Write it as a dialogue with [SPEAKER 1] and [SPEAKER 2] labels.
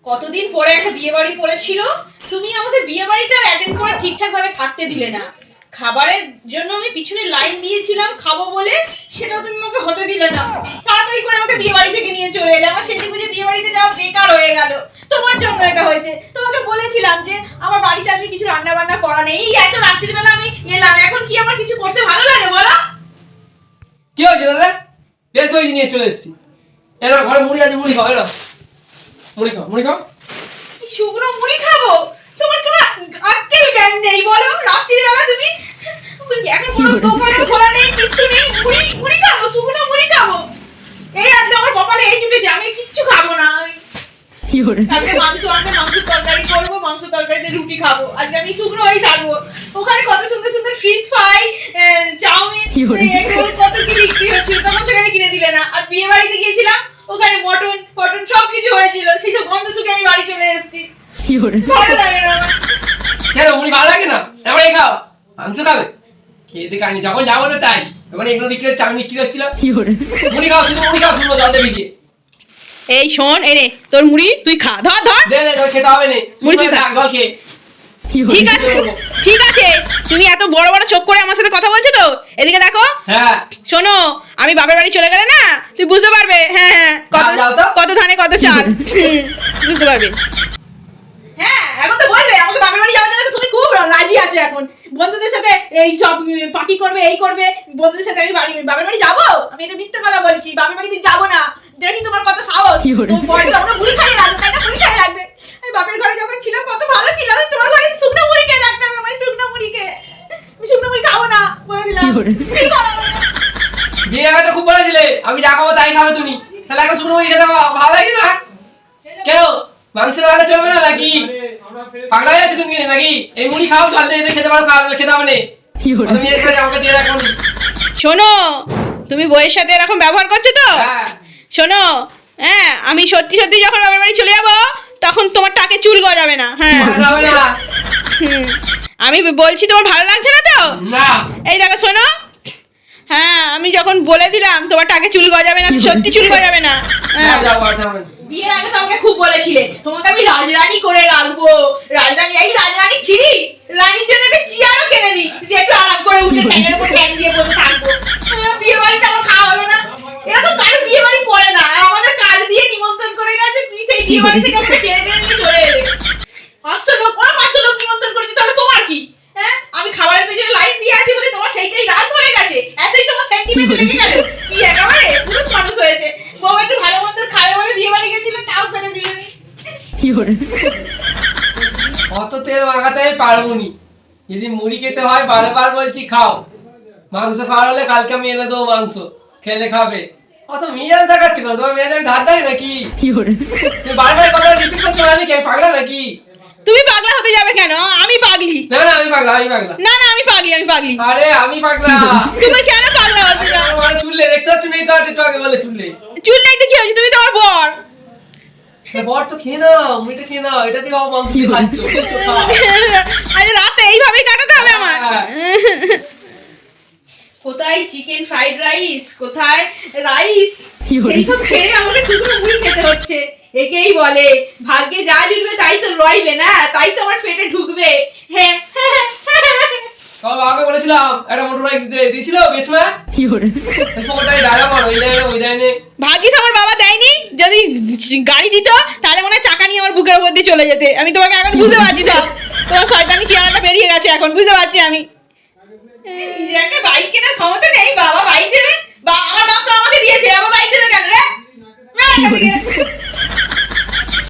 [SPEAKER 1] কতদিন পরে একটা বিয়ে বাড়ি পড়েছিল, তুমি আমাদের বিয়ে বাড়িটা অ্যাটেন্ড করে ঠিকঠাক ভাবে থাকতে দিলে না। খাবারের জন্য আমি পিছনে লাইন দিয়েছিলাম খাবো বলে, সেটাও তুমি আমাকে হতে দিলে না। তাড়াতাড়ি করে আমাকে বিয়ে বাড়ি থেকে নিয়ে চলে এলে। আমার সেদিন বুঝে বিয়ে বাড়িতে যাওয়া বেকার হয়ে গেল। তোমার জন্য এটা হয়েছে। তোমাকে বলেছিলাম যে আমার বাড়িতে আজকে কিছু রান্না বান্না করা নেই, এই এত রাত্রিবেলা আমি এলাম, এখন কি আমার কিছু করতে ভালো লাগে বলো?
[SPEAKER 2] কি হয়েছে দাদা? বেশ কয়েকদিন নিয়ে চলে এসেছি। এরা ঘরে মুড়ি আছে, মুড়ি খাও। এরা মুড়ি খাও, মুড়ি খাও।
[SPEAKER 1] শুকনো মুড়ি খাবো? তোমার কোনো আক্কেল জ্ঞান নেই বলো? রাত্রিবেলা তুমি এখন কোনো দোকানে খোলা নেই, কিচ্ছু নেই, মুড়ি খাবো, শুকনো মুড়ি খাবো? এই আজকে আমার কপালে এই জুটেছে, আমি কিচ্ছু খাবো না। কালকে মাংস আনবে, মাংসের তরকারি করবো, মাংস তরকারিতে রুটি খাবো। আজকে আমি শুকনো হয়েই থাকবো। ওখানে কত সুন্দর সুন্দর ফ্রিজ ফ্রাই, চাউমিন, এগুলো কত কি বিক্রি হচ্ছিল, তখন সেখানে কিনে দিলে না। আর বিয়ে বাড়িতে গিয়েছিলাম, ওখানে মটন ফটন সবকিছু হয়েছিল, সেসব গন্ধ শুকে আমি বাড়ি চলে এসেছি। ভালো লাগে না আমার।
[SPEAKER 2] কেন মুড়ি ভালো লাগে না? এবারে খাও, মাংস খাবে। খেয়ে দেখে আনি, যখন যাবো না তাই। এবারে এগুলো বিক্রি হচ্ছে, চাউমিন বিক্রি হচ্ছিল। মুড়ি খাও, শুধু মুড়ি খাও, শুধু জল দেবে গিয়ে।
[SPEAKER 1] এই শোন, এই রে তোর মুড়ি, তুই খা, ধর ধর।
[SPEAKER 2] দে দে, তোর খেতে হবে না।
[SPEAKER 1] মুড়ি তুই খা,
[SPEAKER 2] জল খেয়ে।
[SPEAKER 1] ঠিক আছে ঠিক আছে। তুমি এত বড় বড় চোখ করে আমার সাথে কথা বলছো তো, এদিকে দেখো।
[SPEAKER 2] হ্যাঁ
[SPEAKER 1] শোনো, আমি বাপের বাড়ি চলে গেলে না তুই বুঝতে পারবে। হ্যাঁ হ্যাঁ, কত ধানে কত চাল, বুঝতে পারবে। হ্যাঁ এখন তো বলবে আমাকে বাপের বাড়ি যাওয়ার জন্য। তুমি খুব রাজি আছো এখন, বন্ধুদের সাথে এই সব পার্টি করবে, এই করবে, বন্ধুদের সাথে আমি বাপের বাড়ি যাবো? আমি এটা মিথ্যে কথা বলছি, বাপের বাড়ি যাবো না। দেখি তোমার কত সাহস। আমরা মুড়ি খাই রাখবে, তাই না? মুড়ি খাই রাখবে। আমি বাপের ঘরে যখন ছিলাম কত ভালো ছিলাম, তোমার ঘরে শুকনো মুড়ি খেয়ে থাকতাম। আমার শুকনো মুড়ি খেয়ে, আমি শুকনো মুড়ি খাবো না বলে দিলাম।
[SPEAKER 2] বিয়ে আগে তো খুব বলেছিলে আমি যা খাবো তাই খাবে তুমি, তাহলে একটা শুকনো মুড়ি খেতে ভালো লাগে না? কেন মাংসের ভালো চলবে না নাকি? পাগলা হয়ে যাচ্ছে তুমি নাকি? এই মুড়ি খাও, জল দিয়ে খেতে পারো, খেতে হবে না। তুমি আমাকে দিয়ে রাখো।
[SPEAKER 1] শোনো, তুমি বইয়ের সাথে এরকম ব্যবহার করছো তো? শোনো, হ্যাঁ আমি সত্যি সত্যি যখন বাবার বাড়ি চলে যাবো, তখন তোমার টাকে চুল গজাবে না। হ্যাঁ আমি বলছি, তোমার ভালো লাগছে না তো?
[SPEAKER 2] না
[SPEAKER 1] এই দেখো শোনো, হ্যাঁ আমি যখন বলে দিলাম তোমার টাকে চুল গজাবে না, সত্যি চুল গজাবে না। বিয়ের আগে তো আমাকে খুব বলেছিলে তোমাকে আমি রাজরানী করে রাখবো, রাজরানী। এই রাজরানী ছিলি, রানীর জন্য একটা চেয়ারও কিনে নি, যে একটু আরাম করে উঠে ট্যাঙের উপর ট্যাং দিয়ে বসে থাকবো। বিয়ে বাড়িতে আমার খাওয়া হলো না। এরকম কারো বিয়ে বাড়ি পড়ে না, আর আমাদের কার্ড দিয়ে নিমন্ত্রণ করে গেছে, তুই সেই বিয়ে বাড়ি থেকে আমাকে টেনে টেনে নিয়ে চলে এলে। 500 লোক, ওরা 500 লোক নিমন্ত্রণ করেছে, তাহলে তোমার কি? হ্যাঁ আমি খাবারের পেছনে লাইন দিয়ে আছি বলে তোমার সেইটাই রাগ ধরে গেছে, এতই তোমার সেন্টিমেন্ট লেগে গেল। কি একেবারে পুরুষ মানুষ হয়েছে, বউ একটু ভালো মন্দ খাবে বলে বিয়ে বাড়ি গেছিল, তাও করে দিলেনি।
[SPEAKER 2] অত তেল মাখাতে আমি পারবো নি। যদি মুড়ি খেতে হয় বারবার বলছি খাও, মাংস খাওয়ার হলে কালকে আমি এনে দেবো মাংস, খেলে খাবে। অত মেজাজ দেখাচ্ছে কেন? তোমার মেজাজ আমি ধার ধারি নাকি? তুমি বারবার কথা রিপিট করছো না, আমি পাগলা নাকি?
[SPEAKER 1] তুমি পাগলা হতে যাবে কেন? আমি পাগলি
[SPEAKER 2] না না, আমি পাগলা, আমি পাগলা।
[SPEAKER 1] না না, আমি পাগলি, আমি পাগলি।
[SPEAKER 2] আরে আমি পাগলা।
[SPEAKER 1] তুমি কেন পাগলা হতে যাও?
[SPEAKER 2] আমার চুললে দেখতে পাচ্ছ নেই তো? একটু আগে বলে চুললে
[SPEAKER 1] চুল নাই তো কি হয়েছে? তুমি তো আমার বর।
[SPEAKER 2] বর তো খেয়ে নাও, মুড়িটা খেয়ে নাও, এটা দিয়ে মাংস দিয়ে খাচ্ছ।
[SPEAKER 1] আরে রাতে এইভাবেই কাটাতে হবে আমার। কোথায় চিকেন ফ্রাইড রাইস, কোথায় রাইস, এইসব ছেড়ে আমাকে শুকনো মুড়ি খেতে হচ্ছে। একেই বলে ভাগ্যে যা জুটবে তাই তো রইবে না, তাই তো আমার পেটে ঢুকবে। হ্যাঁ
[SPEAKER 2] বাবাকে বলেছিলাম একটা মোটর বাইক দিয়েছিল বেশ মা, ওটাই ডায়লগ করো, ওই লাইনে।
[SPEAKER 1] ভাগ্যিস আমার বাবা দেয়নি, যদি গাড়ি দিত তাহলে মনে হয় চাকা নিয়ে আমার বুকের উপর দিয়ে চলে যেতে। আমি তোমাকে এখন বুঝতে পারছি সব, তোমার শয়তানি চেহারাটা বেরিয়ে গেছে এখন, বুঝতে পারছি আমি। একটা বাইক কেনার ক্ষমতা নেই, বাবা বাইক দেবে।